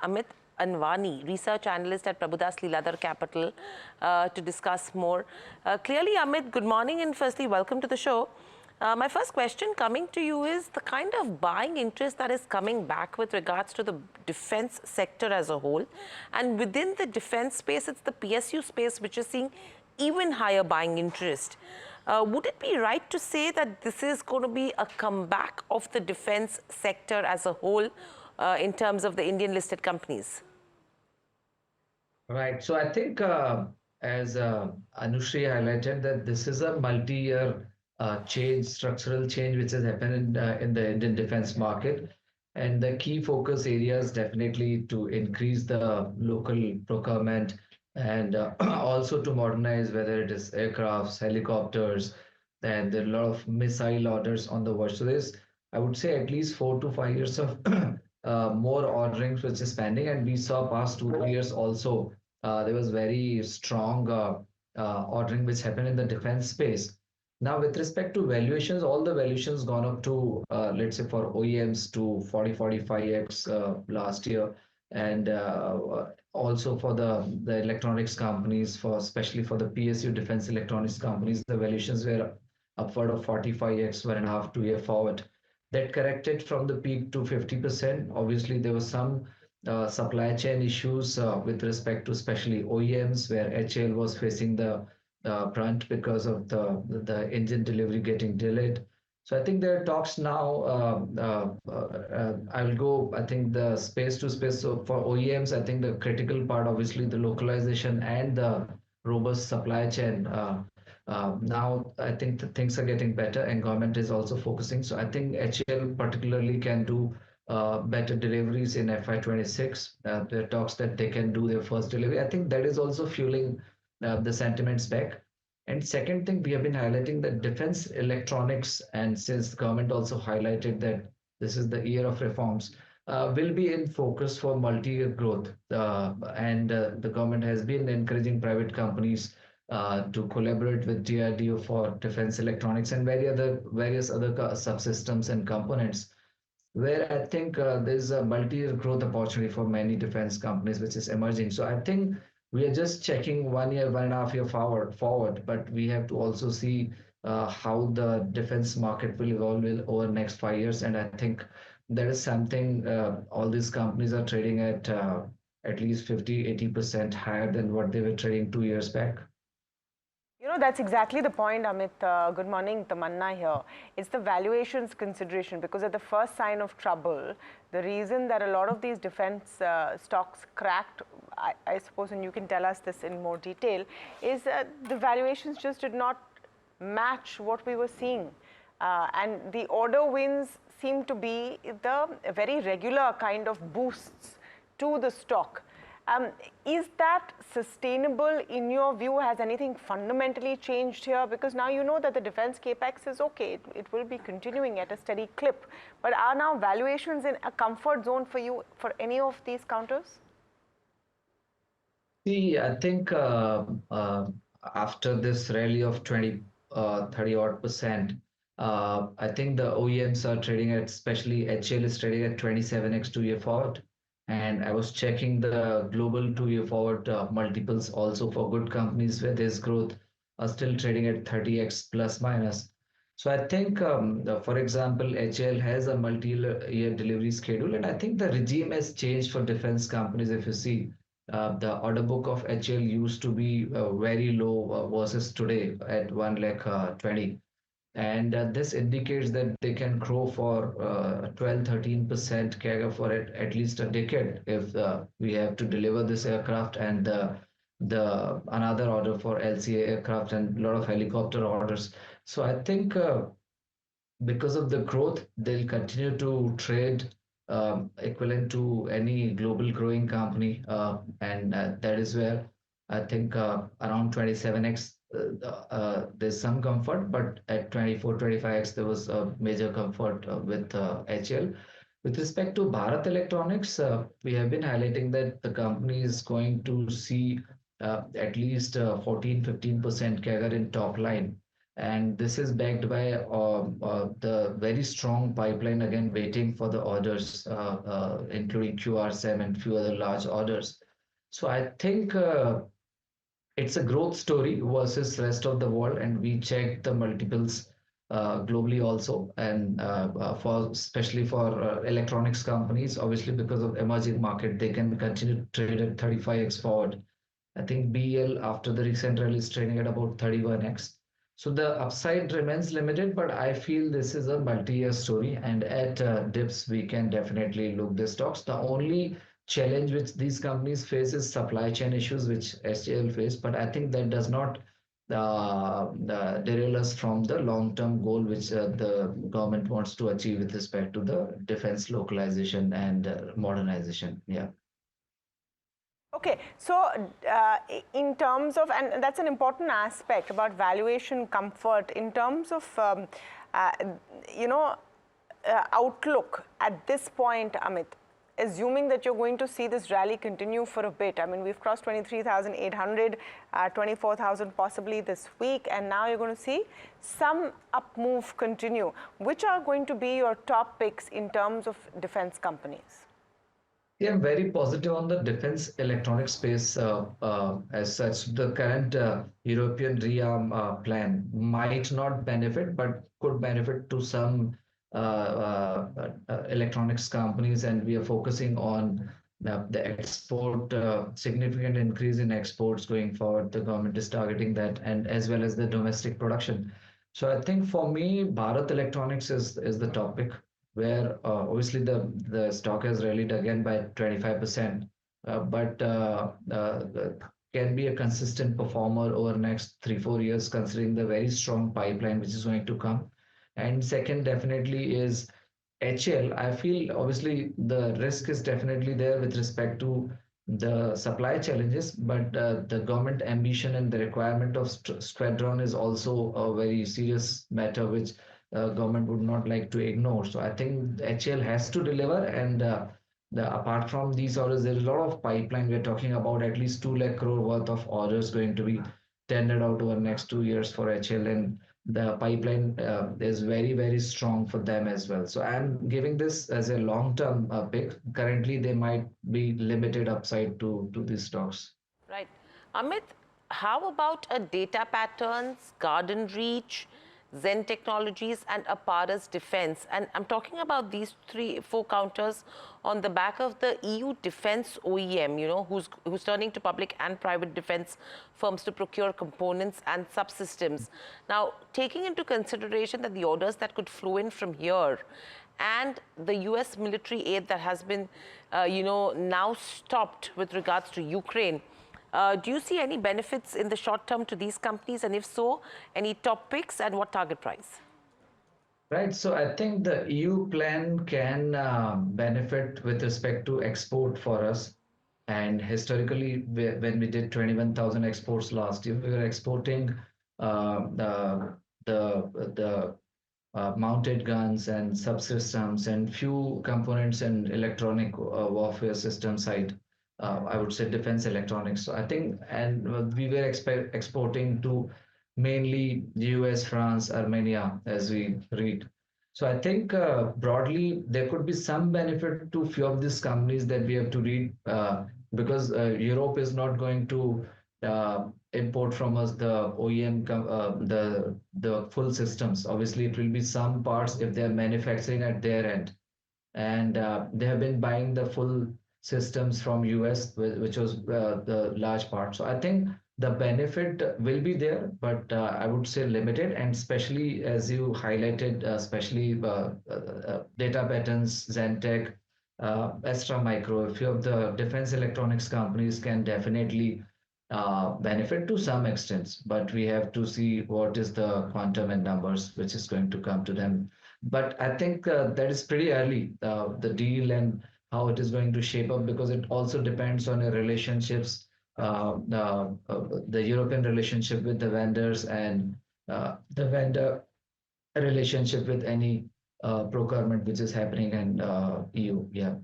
Amit Anwani, research analyst at Prabhudas Lilladher Capital, to discuss more. Clearly, Amit, good morning, and firstly, welcome to the show. My first question coming to you is the kind of buying interest that is coming back with regards to the defense sector as a whole. And within the defense space, it's the PSU space which is seeing even higher buying interest. Would it be right to say that this is going to be a comeback of the defense sector as a whole in terms of the Indian listed companies? Right. So I think, as Anushri highlighted, that this is a multi-year change, structural change, which has happened in the Indian defense market. And the key focus areas definitely to increase the local procurement and also to modernize, whether it is aircrafts, helicopters, and there are a lot of missile orders on the watch. So there's, I would say, at least 4 to 5 years of more orderings which is pending, and we saw past 2 3 years also there was very strong ordering which happened in the defense space. Now, with respect to valuations, all the valuations gone up to, let's say, for OEMs to 40 45x last year, and also for the electronics companies, for especially for the PSU defense electronics companies, the valuations were upward of 45x, 1.5 2 year forward. That corrected from the peak to 50%. Obviously, there was some supply chain issues with respect to especially OEMs, where HAL was facing the brunt because of the engine delivery getting delayed. So I think there are talks now. I will go. I think the space to space. So for OEMs, I think the critical part, obviously, the localization and the robust supply chain. Now I think the things are getting better, and government is also focusing. So I think HAL particularly can do better deliveries in FY26. There are talks that they can do their first delivery. I think that is also fueling the sentiments back. And second thing, we have been highlighting that defense electronics, and since the government also highlighted that this is the year of reforms, will be in focus for multi-year growth. And the government has been encouraging private companies to collaborate with DRDO for defense electronics and various other subsystems and components, where I think there's a multi-year growth opportunity for many defense companies, which is emerging. So I think we are just checking 1 year, 1.5 year forward, but we have to also see how the defense market will evolve over the next 5 years. And I think that is something all these companies are trading at least 50 80% higher than what they were trading 2 years back. You know, that's exactly the point, Amit. Good morning, Tamanna here. It's the valuations consideration, because at the first sign of trouble, the reason that a lot of these defense stocks cracked, I suppose, and you can tell us this in more detail, is the valuations just did not match what we were seeing. And the order wins seem to be the very regular kind of boosts to the stock. Is that sustainable in your view? Has anything fundamentally changed here? Because now you know that the defense capex is okay. It will be continuing at a steady clip. But are now valuations in a comfort zone for you for any of these counters? See, I think after this rally of 20, 30 odd percent, I think the OEMs are trading at, especially HL is trading at 27x 2 year forward. And I was checking the global 2 year forward multiples also for good companies where there's growth are still trading at 30x plus minus. So I think, for example, HL has a multi-year delivery schedule, and I think the regime has changed for defense companies. If you see, the order book of HL used to be very low versus today at 1 lakh 20. And this indicates that they can grow for 12 13% CAGR for at least a decade if we have to deliver this aircraft and the another order for LCA aircraft and a lot of helicopter orders. So I think because of the growth, they'll continue to trade equivalent to any global growing company, and that is where I think around 27x there's some comfort, but at 24 25x there was a major comfort with HL. With respect to Bharat Electronics, we have been highlighting that the company is going to see at least 14 15% CAGR in top line. And this is backed by the very strong pipeline again waiting for the orders, including QRSAM and few other large orders. So I think it's a growth story versus rest of the world, and we checked the multiples globally also, and for especially for electronics companies, obviously because of emerging market, they can continue to trade at 35x forward. I think BL after the recent rally is trading at about 31x. So the upside remains limited, but I feel this is a multi-year story, and at dips we can definitely look the stocks. The only challenge which these companies face is supply chain issues, which SGL face, but I think that does not derail us from the long-term goal which the government wants to achieve with respect to the defense localization and modernization. Yeah. Okay, so in terms of, and that's an important aspect about valuation comfort, in terms of, uh, you know, outlook at this point, Amit, assuming that you're going to see this rally continue for a bit. I mean, we've crossed 23,800, 24,000 possibly this week, and now you're going to see some up move continue. Which are going to be your top picks in terms of defense companies? Yeah, I'm very positive on the defense electronic space as such. The current European rearm plan might not benefit, but could benefit to some electronics companies, and we are focusing on the export, significant increase in exports going forward. The government is targeting that, and as well as the domestic production. So I think for me, Bharat Electronics is the topic where obviously the stock has rallied again by 25%, but can be a consistent performer over the next 3-4 years, considering the very strong pipeline which is going to come. And second, definitely is HL. I feel obviously the risk is definitely there with respect to the supply challenges, but the government ambition and the requirement of squadron is also a very serious matter, which government would not like to ignore. So I think HL has to deliver, and apart from these orders, there is a lot of pipeline. We're talking about at least 2 lakh crore worth of orders going to be tendered out over the next 2 years for HL, and the pipeline is very strong for them as well. So I'm giving this as a long-term pick. Currently, they might be limited upside to these stocks. Right. Amit, how about a data patterns, Garden Reach, Zen Technologies, and Apara's Defense? And I'm talking about these 3-4 counters on the back of the EU defense OEM, you know, who's turning to public and private defense firms to procure components and subsystems. Now, taking into consideration that the orders that could flow in from here and the US military aid that has been, now stopped with regards to Ukraine, do you see any benefits in the short term to these companies? And if so, any top picks and what target price? Right. So I think the EU plan can benefit with respect to export for us. And historically, when we did 21,000 exports last year, we were exporting the mounted guns and subsystems and few components and electronic warfare system side. I would say defense electronics. So I think, and we were exporting to mainly US, France, Armenia, as we read. So I think broadly there could be some benefit to few of these companies that we have to read, because Europe is not going to import from us the OEM, the full systems. Obviously, it will be some parts if they are manufacturing at their end, and they have been buying the full systems from US, which was the large part. So I think the benefit will be there, but I would say limited, and especially as you highlighted, especially data patterns, Zentech, Astra Micro, a few of the defense electronics companies can definitely benefit to some extent, but we have to see what is the quantum and numbers which is going to come to them. But I think that is pretty early, the deal and how it is going to shape up, because it also depends on your relationships, the European relationship with the vendors, and the vendor relationship with any procurement which is happening in EU. Yeah.